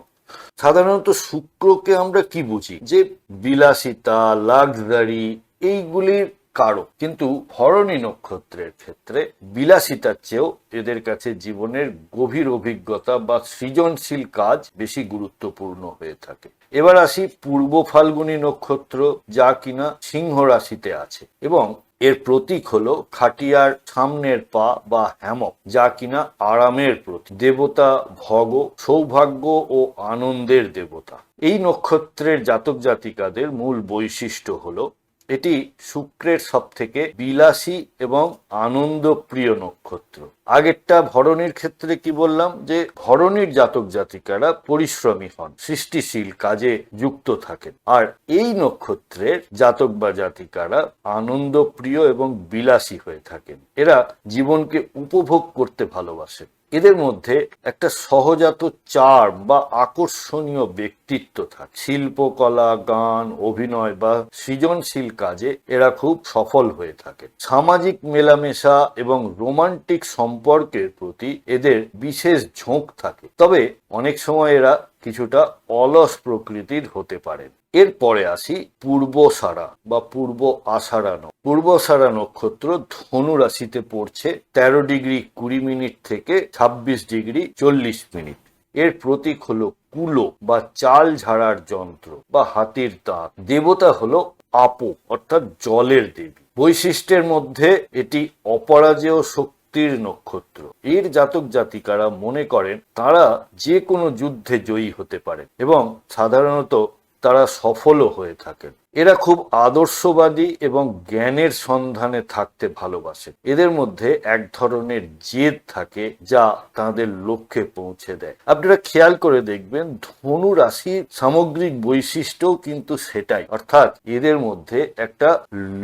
সাধারণত শুক্রকে আমরা কি বুঝি? যে বিলাসিতা, লাক্সারি, এইগুলির কারক। কিন্তু ভরণী নক্ষত্রের ক্ষেত্রে বিলাসিতার চেয়েও এদের কাছে জীবনের গভীর অভিজ্ঞতা বা সৃজনশীল কাজ বেশি গুরুত্বপূর্ণ হয়ে থাকে। এবার আসি পূর্ব ফাল্গুনী নক্ষত্র, যা কিনা সিংহ রাশিতে আছে এবং এর প্রতীক হলো খাটিয়ার সামনের পা বা হ্যামক, যা কিনা আরামের প্রতীক। দেবতা ভগ, সৌভাগ্য ও আনন্দের দেবতা। এই নক্ষত্রের জাতক জাতিকাদের মূল বৈশিষ্ট্য হলো এটি শুক্রের সব থেকে বিলাসী এবং আনন্দপ্রিয় নক্ষত্র। আগেরটা ভরণীর ক্ষেত্রে কি বললাম? যে ভরণীর জাতক জাতিকারা পরিশ্রমী হন, সৃষ্টিশীল কাজে যুক্ত থাকেন। আর এই নক্ষত্রের জাতক বা জাতিকারা আনন্দপ্রিয় এবং বিলাসী হয়ে থাকেন। এরা জীবনকে উপভোগ করতে ভালোবাসেন। এদের মধ্যে একটা সহজাত চার্ম বা আকর্ষণীয় ব্যক্তিত্ব থাকে। শিল্পকলা, গান, অভিনয় বা সৃজনশীল কাজে এরা খুব সফল হয়ে থাকে। সামাজিক মেলামেশা এবং রোমান্টিক সম্পর্কের প্রতি এদের বিশেষ ঝোঁক থাকে, তবে অনেক সময় এরা কিছুটা অলস প্রকৃতির হতে পারেন। এরপরে আসি পূর্বসারা বা পূর্ব আষাঢ়া। পূর্বসারা নক্ষত্র ধনু রাশিতে পড়ছে 13 ডিগ্রি 20 মিনিট থেকে 26 ডিগ্রি 40 মিনিট। এর প্রতীক হলো কুলো বা চাল ঝাড়ার যন্ত্র বা হাতির দাঁত। দেবতা হলো আপো, অর্থাৎ জলের দেবী। বৈশিষ্ট্যের মধ্যে এটি অপরাজেয় শক্তির নক্ষত্র। এর জাতক জাতিকারা মনে করেন তারা যে কোনো যুদ্ধে জয়ী হতে পারে এবং সাধারণত তারা সফলও হয়ে থাকেন। এরা খুব আদর্শবাদী এবং জ্ঞানের সন্ধানে থাকতে ভালোবাসে। এদের মধ্যে এক ধরনের জেদ থাকে যা তাদের লক্ষ্যে পৌঁছে দেয়। আপনারা খেয়াল করে দেখবেন ধনু রাশির সামগ্রিক বৈশিষ্ট্যও কিন্তু সেটাই, অর্থাৎ এদের মধ্যে একটা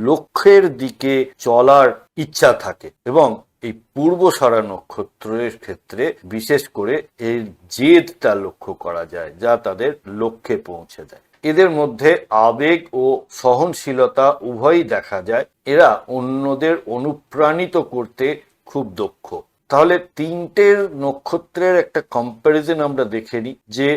লক্ষ্যের দিকে চলার ইচ্ছা থাকে এবং এই পূর্বসারা নক্ষত্রের ক্ষেত্রে বিশেষ করে এই জেদটা লক্ষ্য করা যায়, যা তাদের লক্ষ্যে পৌঁছে দেয়। এদের মধ্যে আবেগ ও সহনশীলতা উভয়ই দেখা যায়। এরা অন্যদের অনুপ্রাণিত করতে খুব দক্ষ। তাহলে তিনটের নক্ষত্রের একটা কম্প্যারিজন আমরা দেখে নিই। যে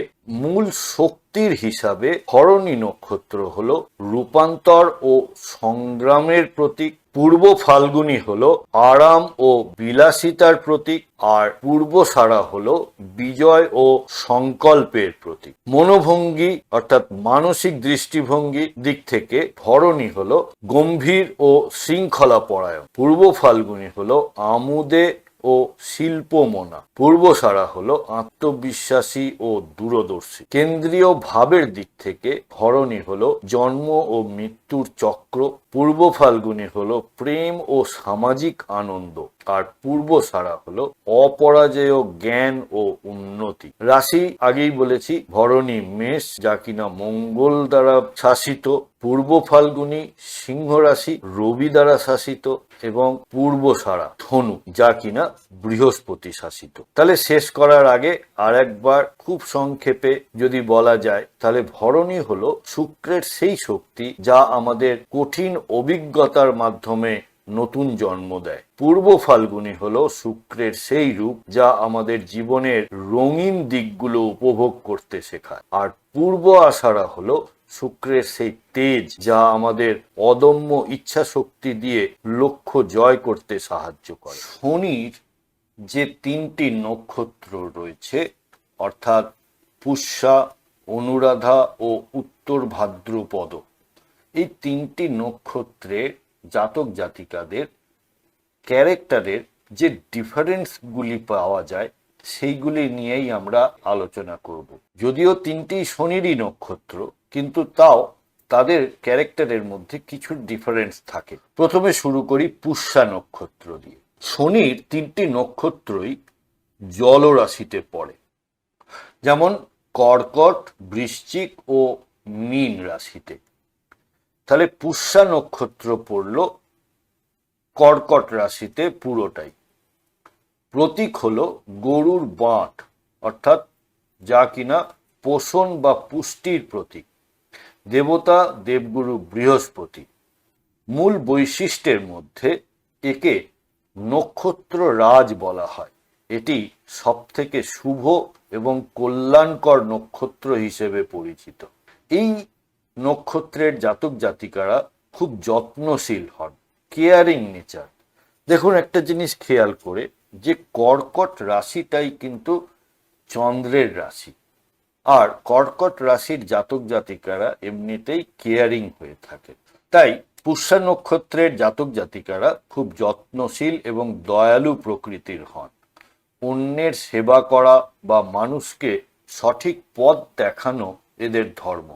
মূল শক্তির হিসাবে ভরণী নক্ষত্র হলো রূপান্তর ও সংগ্রামের প্রতীক, পূর্ব ফাল্গুনী হলো আরাম ও বিলাসিতার প্রতীক, আর পূর্বসারা হলো বিজয় ও সংকল্পের প্রতীক। মনোভঙ্গি অর্থাৎ মানসিক দৃষ্টিভঙ্গি দিক থেকে ভরণী হলো গম্ভীর ও শৃঙ্খলা পরায়ণ, পূর্ব ফাল্গুনী হলো আমোদে ও শিল্পমনা, পূর্বসারা হলো আত্মবিশ্বাসী ও দূরদর্শী। কেন্দ্রীয় ভাবের দিক থেকে ভরণী হলো জন্ম ও মৃত্যুর চক্র, পূর্ব ফাল্গুনী হলো প্রেম ও সামাজিক আনন্দ, আর পূর্বসারা হলো অপরাজেয় জ্ঞান ও উন্নতি। রাশি আগেই বলেছি ভরণী মেষ, যা কিনা মঙ্গল দ্বারা শাসিত, পূর্ব ফাল্গুনী সিংহ রাশি রবি দ্বারা শাসিত এবং পূর্বসারা ধনু, যা কিনা বৃহস্পতি শাসিত। তাহলে শেষ করার আগে আর একবার খুব সংক্ষেপে যদি বলা যায়, তাহলে ভরণী হলো শুক্রের সেই শক্তি যা আমাদের কঠিন অভিজ্ঞতার মাধ্যমে নতুন জন্ম দেয়। পূর্ব ফাল্গুনী হলো শুক্রের সেই রূপ যা আমাদের জীবনের রঙিন দিকগুলো উপভোগ করতে শেখায়, আর পূর্ব আষাঢ়া হলো শুক্রের সেই তেজ যা আমাদের অদম্য ইচ্ছা শক্তি দিয়ে লক্ষ্য জয় করতে সাহায্য করে। শনির যে তিনটি নক্ষত্র রয়েছে, অর্থাৎ পুষ্যা, অনুরাধা ও উত্তর ভাদ্রপদ, এই তিনটি নক্ষত্রের জাতক জাতিকাদের ক্যারেক্টারের যে ডিফারেন্সগুলি পাওয়া যায় সেইগুলি নিয়েই আমরা আলোচনা করব। যদিও তিনটি শনিরই নক্ষত্র, কিন্তু তাও তাদের ক্যারেক্টারের মধ্যে কিছু ডিফারেন্স থাকে। প্রথমে শুরু করি পুষ্যা নক্ষত্র দিয়ে। শনির 3টি নক্ষত্রই জলরাশিতে পড়ে, যেমন কর্কট, বৃশ্চিক ও মীন রাশিতে। তাহলে পুষ্যা নক্ষত্র পড়ল কর্কট রাশিতে পুরোটাই। প্রতীক হলো গরুর বাঁট, অর্থাৎ যা কিনা পোষণ বা পুষ্টির প্রতীক। দেবতা দেবগুরু বৃহস্পতি। মূল বৈশিষ্ট্যের মধ্যে একে নক্ষত্র রাজ বলা হয়। এটি সবথেকে শুভ এবং কল্যাণকর নক্ষত্র হিসেবে পরিচিত। এই নক্ষত্রের জাতক জাতিকারা খুব যত্নশীল হন, কেয়ারিং নেচার। দেখুন একটা জিনিস খেয়াল করে, যে কর্কট রাশিটাই কিন্তু চন্দ্রের রাশি, আর কর্কট রাশির জাতক জাতিকারা এমনিতেই কেয়ারিং হয়ে থাকে। তাই পুষ্যা নক্ষত্রের জাতক জাতিকারা খুব যত্নশীল এবং দয়ালু প্রকৃতির হন। অন্যের সেবা করা বা মানুষকে সঠিক পথ দেখানো এদের ধর্ম।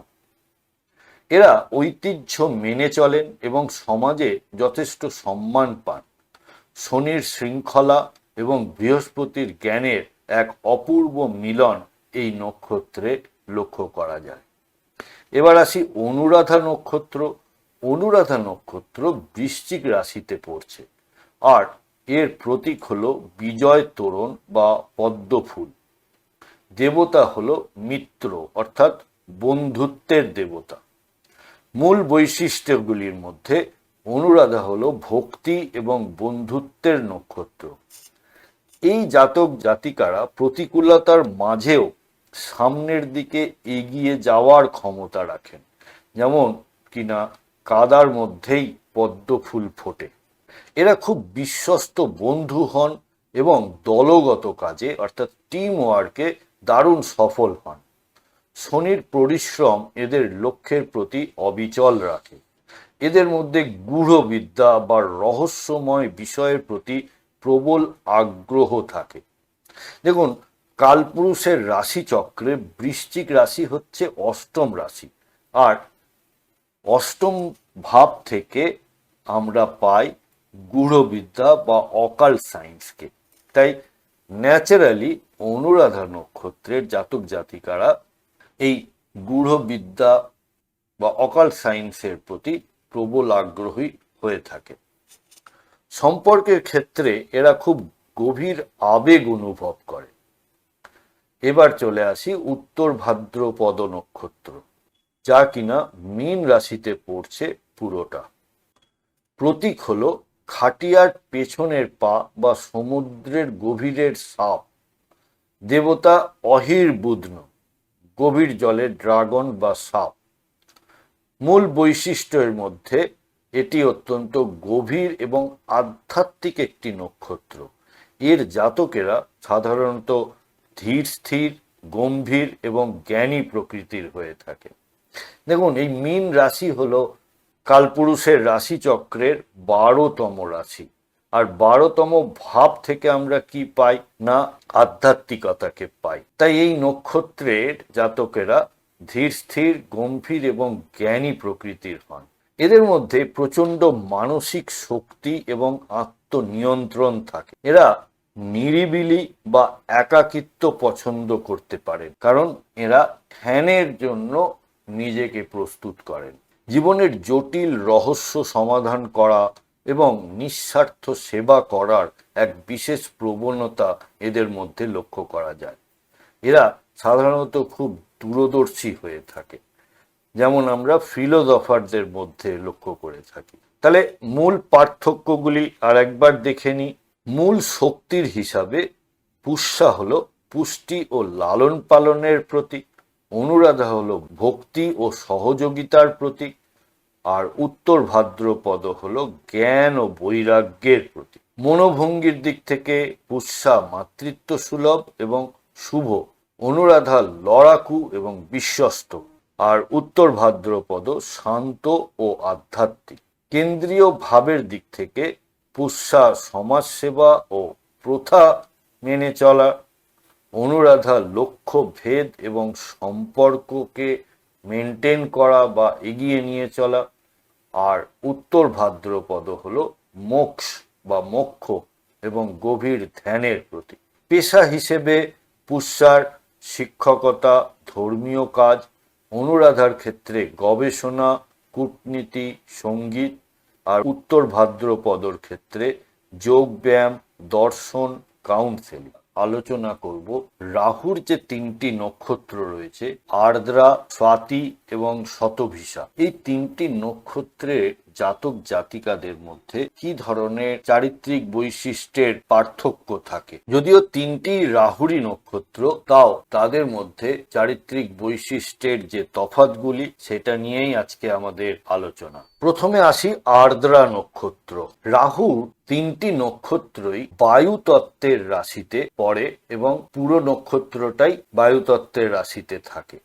এরা ঐতিহ্য মেনে চলেন এবং সমাজে যথেষ্ট সম্মান পান। শনির শৃঙ্খলা এবং বৃহস্পতির জ্ঞানের এক অপূর্ব মিলন এই নক্ষত্রে লক্ষ্য করা যায়। এবার আসি অনুরাধা নক্ষত্র। অনুরাধা নক্ষত্র বৃশ্চিক রাশিতে পড়ছে, আর এর প্রতীক হলো বিজয় তোরণ বা পদ্ম ফুল। দেবতা হলো মিত্র, অর্থাৎ বন্ধুত্বের দেবতা। মূল বৈশিষ্ট্যগুলির মধ্যে অনুরাধা হলো ভক্তি এবং বন্ধুত্বের নক্ষত্র। এই জাতক জাতিকারা প্রতিকূলতার মাঝেও সামনের দিকে এগিয়ে যাওয়ার ক্ষমতা রাখেন, যেমন কিনা কাদার মধ্যেই পদ্ম ফুল ফোটে। এরা খুব বিশ্বস্ত বন্ধু হন এবং দলগত কাজে অর্থাৎ টিম ওয়ার্কে দারুণ সফল হন। শনির পরিশ্রম এদের লক্ষ্যের প্রতি অবিচল রাখে। এদের মধ্যে গূঢ় বিদ্যা বা রহস্যময় বিষয়ের প্রতি প্রবল আগ্রহ থাকে। দেখুন, কালপুরুষের রাশিচক্রে বৃশ্চিক রাশি হচ্ছে অষ্টম রাশি, আর অষ্টম ভাব থেকে আমরা পাই গূঢ়বিদ্যা বা অকাল্ট সায়েন্সকে। তাই ন্যাচারালি অনুরাধা নক্ষত্রের জাতক জাতিকারা এই গূঢ়বিদ্যা বা অকাল্ট সায়েন্সের প্রতি প্রবল আগ্রহী হয়ে থাকে। সম্পর্কের ক্ষেত্রে এরা খুব গভীর আবেগ অনুভব করে। এবার চলে আসি উত্তর ভাদ্রপদ নক্ষত্র, যা কিনা মীন রাশিতে পড়ছে পুরোটা। প্রতীক হলো খাটিয়ার পেছনের পা বা সমুদ্রের গভীরের সাপ। দেবতা অহির্বুদ্ন, গভীর জলের ড্রাগন বা সাপ। মূল বৈশিষ্ট্যের মধ্যে এটি অত্যন্ত গভীর এবং আধ্যাত্মিক একটি নক্ষত্র। এর জাতকেরা সাধারণত ধীর স্থির, গম্ভীর এবং জ্ঞানী প্রকৃতির হয়ে থাকে। দেখুন, এই মীন রাশি হলো কালপুরুষের রাশিচক্রের 12তম রাশি, আর 12তম ভাব থেকে আমরা কি পাই না, আধ্যাত্মিকতাকে পাই। তাই এই নক্ষত্রের জাতকেরা ধীর স্থির, গম্ভীর এবং জ্ঞানী প্রকৃতির হন। এদের মধ্যে প্রচন্ড মানসিক শক্তি এবং আত্মনিয়ন্ত্রণ থাকে। এরা নিরিবিলি বা একাকিত্ব পছন্দ করতে পারেন, কারণ এরা ধ্যানের জন্য নিজেকে প্রস্তুত করেন। জীবনের জটিল রহস্য সমাধান করা এবং নিঃস্বার্থ সেবা করার এক বিশেষ প্রবণতা এদের মধ্যে লক্ষ্য করা যায়। এরা সাধারণত খুব দূরদর্শী হয়ে থাকে, যেমন আমরা ফিলোসফারদের মধ্যে লক্ষ্য করে থাকি। তাহলে মূল পার্থক্যগুলি আর একবার দেখে নিই। মূল শক্তির হিসাবে পুষ্যা হলো পুষ্টি ও লালন পালনের প্রতীক, অনুরাধা হলো ভক্তি ও সহযোগিতার প্রতীক, আর উত্তর ভাদ্রপদ হলো জ্ঞান ও বৈরাগ্যের প্রতীক। মনোভঙ্গির দিক থেকে পুষ্যা মাতৃত্ব সুলভ এবং শুভ, অনুরাধা লড়াকু এবং বিশ্বস্ত, আর উত্তর ভাদ্রপদ শান্ত ও আধ্যাত্মিক। কেন্দ্রীয় ভাবের দিক থেকে পুষ্যা সমাজসেবা ও প্রথা মেনে চলা, অনুরাধা লক্ষ্য ভেদ এবং সম্পর্ককে মেনটেন করা বা এগিয়ে নিয়ে চলা। আর উত্তর ভাদ্রপদ হলো মোক্ষ বা মোক্ষ এবং গভীর ধ্যানের প্রতীক। পেশা হিসেবে পুষ্যার শিক্ষকতা, ধর্মীয় কাজ, অনুরাধার ক্ষেত্রে গবেষণা, কূটনীতি, সঙ্গীত। আর উত্তর ভাদ্রপদর ক্ষেত্রে যোগ ব্যায়াম, দর্শন, কাউন্সেলিং। আলোচনা করব রাহুর যে তিনটি নক্ষত্র রয়েছে, আর্দ্রা, স্বাতি এবং শতভিষা। এই তিনটি নক্ষত্রের জাতক জাতিকাদের মধ্যে কি ধরনের চারিত্রিক বৈশিষ্ট্যের পার্থক্য থাকে। যদিও তিনটি রাহুরই নক্ষত্র, তাও তাদের মধ্যে চারিত্রিক বৈশিষ্ট্যের যে তফাৎগুলি সেটা নিয়েই আজকে আমাদের আলোচনা। প্রথমে আসি আর্দ্রা নক্ষত্র। রাহু তিনটি নক্ষত্রই বায়ুতত্ত্বের রাশিতে পড়ে এবং পুরো নক্ষত্রটাই বায়ুতত্ত্বের রাশিতে থাকে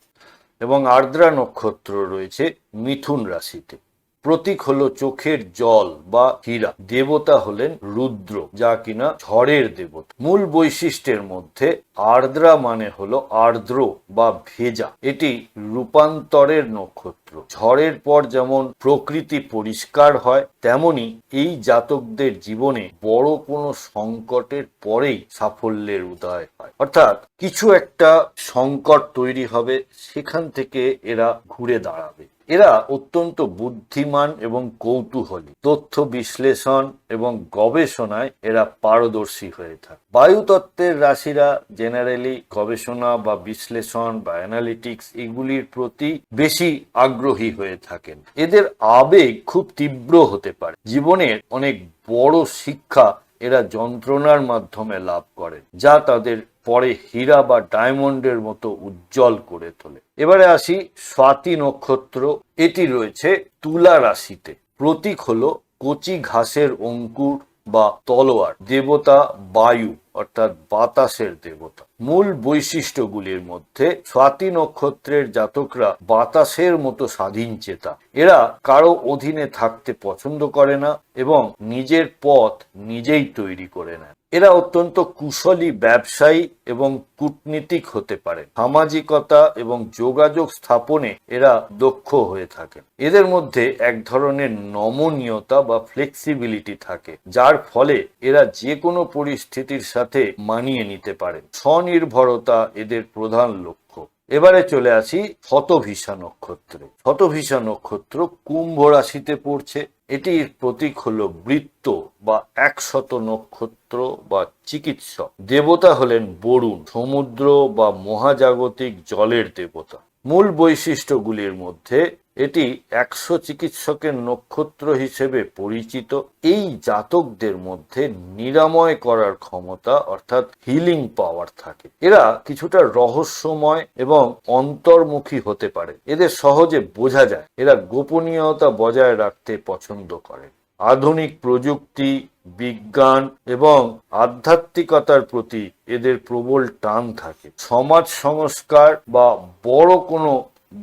এবং আর্দ্রা নক্ষত্র রয়েছে মিথুন রাশিতে। প্রতীক হলো চোখের জল বা হীরা। দেবতা হলেন রুদ্র, যা কিনা ঝড়ের দেবতা। মূল বৈশিষ্ট্যের মধ্যে আর্দ্রা মানে হলো আর্দ্র বা ভেজা। এটি রূপান্তরের নক্ষত্র। ঝড়ের পর যেমন প্রকৃতি পরিষ্কার হয়, তেমনি এই জাতকদের জীবনে বড় কোনো সংকটের পরেই সাফল্যের উদয় হয়। অর্থাৎ কিছু একটা সংকট তৈরি হবে, সেখান থেকে এরা ঘুরে দাঁড়াবে। এরা অত্যন্ত বুদ্ধিমান এবং কৌতূহলী। তথ্য বিশ্লেষণ এবং গবেষণায় এরা পারদর্শী হয়ে থাকে। বায়ুতত্ত্বের রাশিরা জেনারেলি গবেষণা বা বিশ্লেষণ বা অ্যানালিটিক্স এগুলির প্রতি বেশি আগ্রহী হয়ে থাকেন। এদের আবেগ খুব তীব্র হতে পারে। জীবনের অনেক বড় শিক্ষা এরা যন্ত্রণার মাধ্যমে লাভ করেন, যা তাদের পরে হীরা বা ডায়মন্ডের মতো উজ্জ্বল করে তোলে। এবারে আসি স্বাতি নক্ষত্র। এটি রয়েছে তুলা রাশিতে। প্রতীক হলো কচি ঘাসের অঙ্কুর বা তলোয়ার। দেবতা বায়ু অর্থাৎ বাতাসের দেবতা। মূল বৈশিষ্ট্যগুলির মধ্যে স্বাতি নক্ষত্রের জাতকরা বাতাসের মতো স্বাধীন চেতা। এরা কারো অধীনে থাকতে পছন্দ করে না এবং নিজের পথ নিজেই তৈরি করে নেয়। এরা অত্যন্ত কুশলী ব্যবসায়ী এবং কূটনীতিক হতে পারে। সামাজিকতা এবং যোগাযোগ স্থাপনে এরা দক্ষ হয়ে থাকে। এদের মধ্যে এক ধরনের নমনীয়তা বা ফ্লেক্সিবিলিটি থাকে, যার ফলে এরা যে কোনো পরিস্থিতির সাথে মানিয়ে নিতে পারে। স্বনির্ভরতা এদের প্রধান লক্ষ্য। এবারে চলে আসি শতভিষা নক্ষত্রে। শতভিষা নক্ষত্র কুম্ভ রাশিতে পড়ছে। এটির প্রতীক হলো বৃত্ত বা 100 নক্ষত্র বা চিকিৎসক। দেবতা হলেন বরুণ, সমুদ্র বা মহাজাগতিক জলের দেবতা। মূল বৈশিষ্ট্যগুলির মধ্যে এটি 100 চিকিৎসকের নক্ষত্র হিসেবে পরিচিত। এই জাতকদের মধ্যে নিরাময় করার ক্ষমতা অর্থাৎ হিলিং পাওয়ার থাকে। এরা কিছুটা রহস্যময় এবং অন্তর্মুখী হতে পারে। এদের সহজে বোঝা যায়। এরা গোপনীয়তা বজায় রাখতে পছন্দ করে। আধুনিক প্রযুক্তি, বিজ্ঞান এবং আধ্যাত্মিকতার প্রতি এদের প্রবল টান থাকে। সমাজ সংস্কার বা বড় কোনো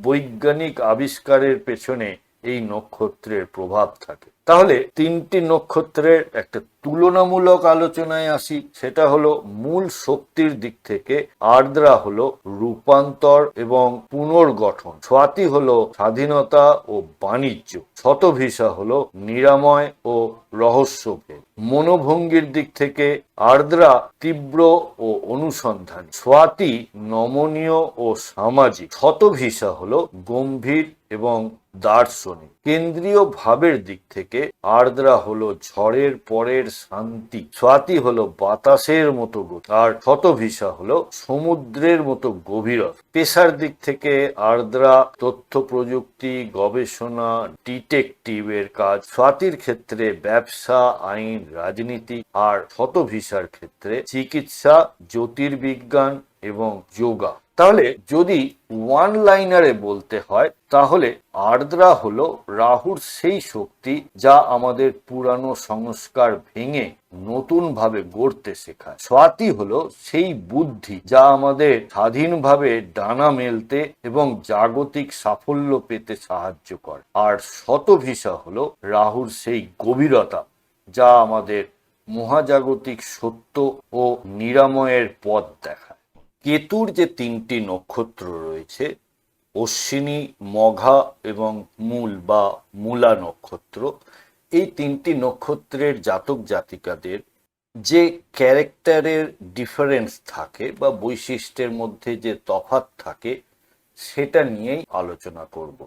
বৈজ্ঞানিক আবিষ্কারের পেছনে এই নক্ষত্রের প্রভাব থাকে। তাহলে তিনটি নক্ষত্রের একটা তুলনামূলক আলোচনায় আসি। সেটা হলো মূল শক্তির দিক থেকে আর্দ্রা হলো রূপান্তর এবং পুনর্গঠন, স্বাতি হলো স্বাধীনতা ও বাণিজ্য, শতভিষা হলো নিরাময় ও রহস্যভেদ। মনোভঙ্গির দিক থেকে আর্দ্রা তীব্র ও অনুসন্ধান, স্বাতি নমনীয় ও সামাজিক, শতভিষা হলো গম্ভীর এবং দার্শনিক। কেন্দ্রীয় ভাবের দিক থেকে আর্দ্রা হলো ঝড়ের পরের শান্তি, স্বাতি হলো বাতাসের মতো গতি, আর শতভিষা হলো সমুদ্রের মতো গভীরতা। পেশার দিক থেকে আর্দ্রা তথ্য প্রযুক্তি, গবেষণা, ডিটেকটিভের কাজ, স্বাতির ক্ষেত্রে ব্যবসা, আইন, রাজনীতি, আর শতভিষার ক্ষেত্রে চিকিৎসা, জ্যোতির্বিজ্ঞান এবং যোগা। তাহলে যদি ওয়ান লাইনারে বলতে হয়, তাহলে আর্দ্রা হলো রাহুর সেই শক্তি যা আমাদের পুরানো সংস্কার ভেঙে নতুন ভাবে গড়তে শেখায়। স্বাতি হলো সেই বুদ্ধি যা আমাদের স্বাধীনভাবে ডানা মেলতে এবং জাগতিক সাফল্য পেতে সাহায্য করে। আর শতভিষা হলো রাহুর সেই গভীরতা যা আমাদের মহাজাগতিক সত্য ও নিরাময়ের পথ দেখায়। কেতুর যে তিনটি নক্ষত্র রয়েছে, অশ্বিনী, মঘা এবং মূল বা মূলা নক্ষত্র, এই তিনটি নক্ষত্রের জাতক জাতিকাদের যে ক্যারেক্টারের ডিফারেন্স থাকে বা বৈশিষ্ট্যের মধ্যে যে তফাৎ থাকে সেটা নিয়েই আলোচনা করব।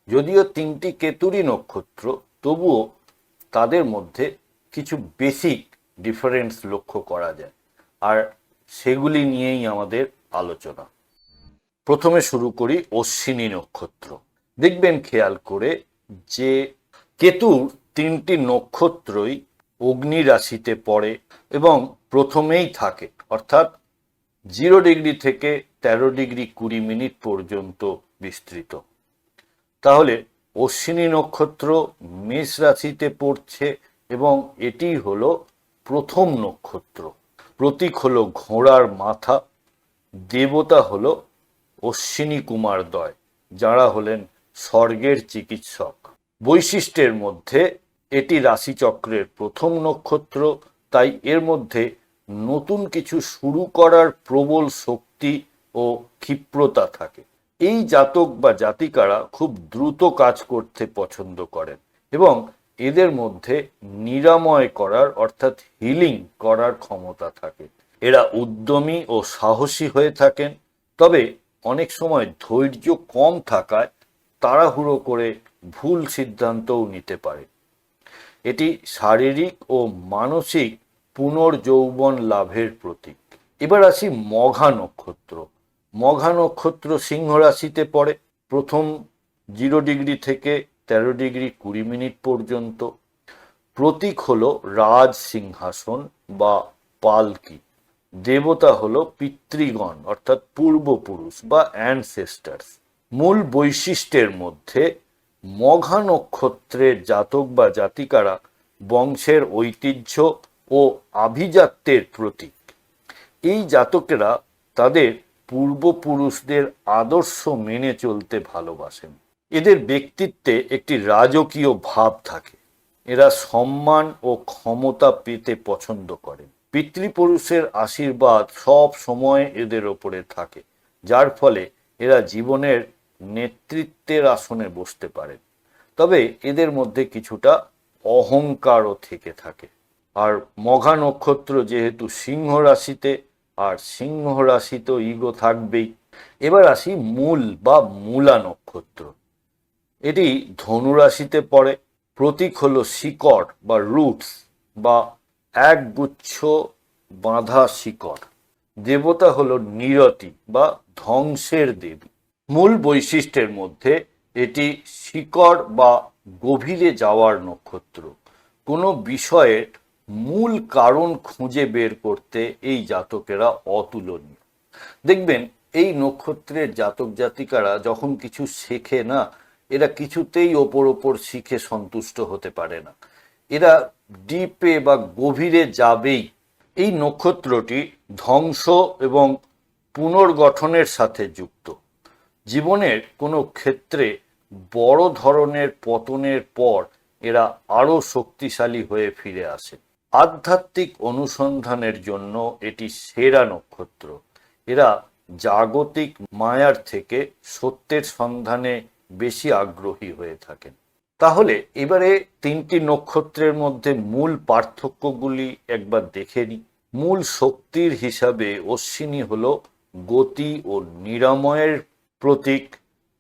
যদিও তিনটি কেতুরই নক্ষত্র, তবুও তাদের মধ্যে কিছু বেসিক ডিফারেন্স লক্ষ্য করা যায়, আর সেগুলি নিয়েই আমাদের আলোচনা। প্রথমে শুরু করি অশ্বিনী নক্ষত্র। দেখবেন খেয়াল করে যে কেতুর তিনটি নক্ষত্রই অগ্নি রাশিতে পড়ে এবং প্রথমেই থাকে, অর্থাৎ 0 ডিগ্রি থেকে 13 ডিগ্রি 20 মিনিট পর্যন্ত বিস্তৃত। তাহলে অশ্বিনী নক্ষত্র মেষ রাশিতে পড়ছে এবং এটি হলো প্রথম নক্ষত্র। প্রতীক হলো ঘোড়ার মাথা, দেবতা হলো অশ্বিনী কুমার দ্বয়, যারা হলেন স্বর্গের চিকিৎসক। বৈশিষ্ট্যের মধ্যে এটি রাশিচক্রের প্রথম নক্ষত্র, তাই এর মধ্যে নতুন কিছু শুরু করার প্রবল শক্তি ও ক্ষিপ্রতা থাকে। এই জাতক বা জাতিকারা খুব দ্রুত কাজ করতে পছন্দ করেন এবং এদের মধ্যে নিরাময় করার অর্থাৎ হিলিং করার ক্ষমতা থাকে। এরা উদ্যমী ও সাহসী হয়ে থাকেন, তবে অনেক সময় ধৈর্য কম থাকায় তাড়াহুড়ো করে ভুল সিদ্ধান্তও নিতে পারে। এটি শারীরিক ও মানসিক পুনর্যৌবন লাভের প্রতীক। এবার আসি মঘা নক্ষত্র। মঘা নক্ষত্র সিংহ রাশিতে পড়ে, প্রথম 0 ডিগ্রি থেকে 13 ডিগ্রি 20 মিনিট পর্যন্ত। প্রতীক হলো রাজ সিংহাসন বা পালকি, দেবতা হলো পিতৃগণ অর্থাৎ পূর্বপুরুষ বা অ্যানসেস্টার্স। মূল বৈশিষ্ট্যের মধ্যে মঘা নক্ষত্রের জাতক বা জাতিকারা বংশের ঐতিহ্য ও আভিজাত্যের প্রতীক। এই জাতকেরা তাদের পূর্বপুরুষদের আদর্শ মেনে চলতে ভালোবাসেন। এদের ব্যক্তিত্বে একটি রাজকীয় ভাব থাকে। এরা সম্মান ও ক্ষমতা পেতে পছন্দ করেন। পিতৃপুরুষের আশীর্বাদ সব সময় এদের ওপরে থাকে, যার ফলে এরা জীবনের নেতৃত্বের আসনে বসতে পারেন। তবে এদের মধ্যে কিছুটা অহংকারও থেকে থাকে। আর মঘা নক্ষত্র যেহেতু সিংহ রাশিতে, আর সিংহ রাশি তো ইগো থাকবেই। এবার আসি মূল বা মূলা নক্ষত্র। এটি ধনু রাশিতে পড়ে, প্রতীক হলো শিকড় বা রুটস বা একগুচ্ছ বাঁধা শিকড়, দেবতা হলো নিরতি বা ধ্বংসের দেবী। মূল বৈশিষ্ট্যের মধ্যে এটি শিকড় বা গভীরে যাওয়ার নক্ষত্র। কোনো বিষয়ের মূল কারণ খুঁজে বের করতে এই জাতকেরা অতুলনীয়। দেখবেন এই নক্ষত্রের জাতক জাতিকারা যখন কিছু শেখে না, এরা কিছুতেই ওপর শিখে সন্তুষ্ট হতে পারে না, এরা ডিপে বা গভীরে যাবেই। এই নক্ষত্রটি ধ্বংস এবং পুনর্গঠনের সাথে যুক্ত। জীবনের কোনো ক্ষেত্রে বড় ধরনের পতনের পর এরা আরও শক্তিশালী হয়ে ফিরে আসে। আধ্যাত্মিক অনুসন্ধানের জন্য এটি সেরা নক্ষত্র। এরা জাগতিক মায়ার থেকে সত্যের সন্ধানে বেশি আগ্রহী হয়ে থাকেন। তাহলে এবারে তিনটি নক্ষত্রের মধ্যে মূল পার্থক্যগুলি একবার দেখে নিই। মূল শক্তির হিসাবে অশ্বিনী হলো গতি ও নিরাময়ের প্রতীক,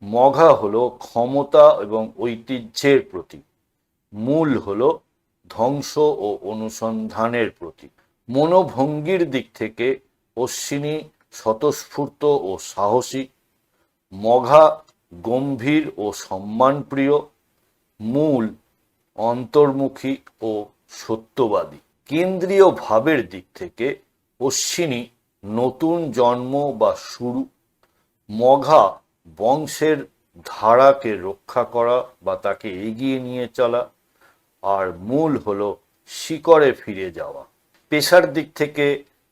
মঘা হলো ক্ষমতা এবং ঐতিহ্যের প্রতীক, মূল হলো ধ্বংস ও অনুসন্ধানের প্রতীক। মনোভঙ্গির দিক থেকে অশ্বিনী স্বতঃস্ফূর্ত ও সাহসী, মঘা গম্ভীর ও সম্মানপ্রিয়, মূল অন্তর্মুখী ও সত্যবাদী। কেন্দ্রীয় ভাবের দিক থেকে অশ্বিনী নতুন জন্ম বা শুরু, মঘা বংশের ধারাকে রক্ষা করা বা তাকে এগিয়ে নিয়ে চলা, আর মূল হলো শিকড়ে ফিরে যাওয়া। পেশার দিক থেকে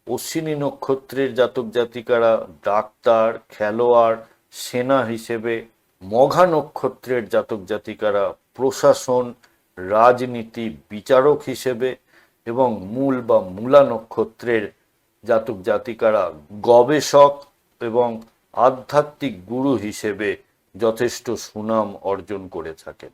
অশ্বিনী নক্ষত্রের জাতক জাতিকারা ডাক্তার, খেলোয়াড়, সেনা হিসেবে, মঘা নক্ষত্রের জাতক জাতিকারা প্রশাসন, রাজনীতি, বিচারক হিসেবে, এবং মূল বা মূলা নক্ষত্রের জাতক জাতিকারা গবেষক এবং আধ্যাত্মিক গুরু হিসেবে যথেষ্ট সুনাম অর্জন করে থাকেন।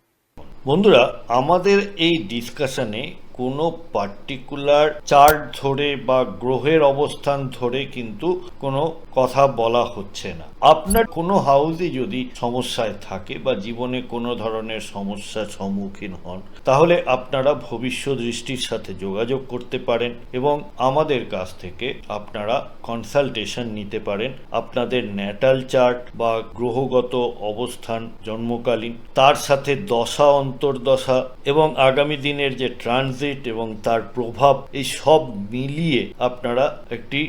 বন্ধুরা, আমাদের এই ডিসকাশনে কোনো পার্টিকুলার চার্ট ধরে বা গ্রহের অবস্থান ধরে কিন্তু কোনো কথা বলা হচ্ছে না। আপনার কোনো হাউসে যদি সমস্যায় থাকে বা জীবনে কোনো ধরনের সমস্যার সম্মুখীন হন, তাহলে আপনারা ভবিষ্যৎ দৃষ্টির সাথে যোগাযোগ করতে পারেন এবং আমাদের কাছ থেকে আপনারা কনসালটেশন নিতে পারেন। আপনাদের ন্যাটাল চার্ট বা গ্রহগত অবস্থান জন্মকালীন, তার সাথে দশা অন্তর্দশা এবং আগামী দিনের যে ট্রানজিট এবং তার প্রভাব, এই সব মিলিয়ে আপনারা একটি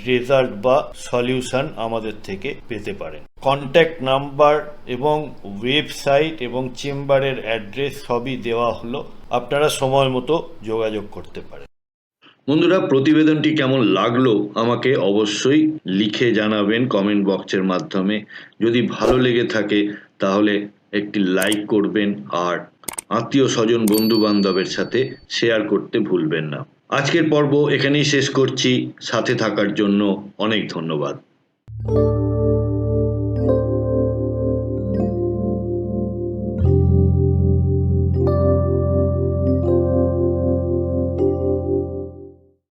রেজাল্ট বা সলিউশন আমাদের থেকে পেতে পারেন। কন্ট্যাক্ট নাম্বার এবং ওয়েবসাইট এবং চেম্বারের অ্যাড্রেস সবই দেওয়া হলো, আপনারা সময় মতো যোগাযোগ করতে পারেন। বন্ধুরা, প্রতিবেদনটি কেমন লাগলো আমাকে অবশ্যই লিখে জানাবেন কমেন্ট বক্সের মাধ্যমে। যদি ভালো লেগে থাকে তাহলে একটি লাইক করবেন আর আত্মীয় স্বজন বন্ধু বান্ধবের সাথে শেয়ার করতে ভুলবেন না। আজকের পর্ব এখানেই শেষ করছি। সাথে থাকার জন্য অনেক ধন্যবাদ।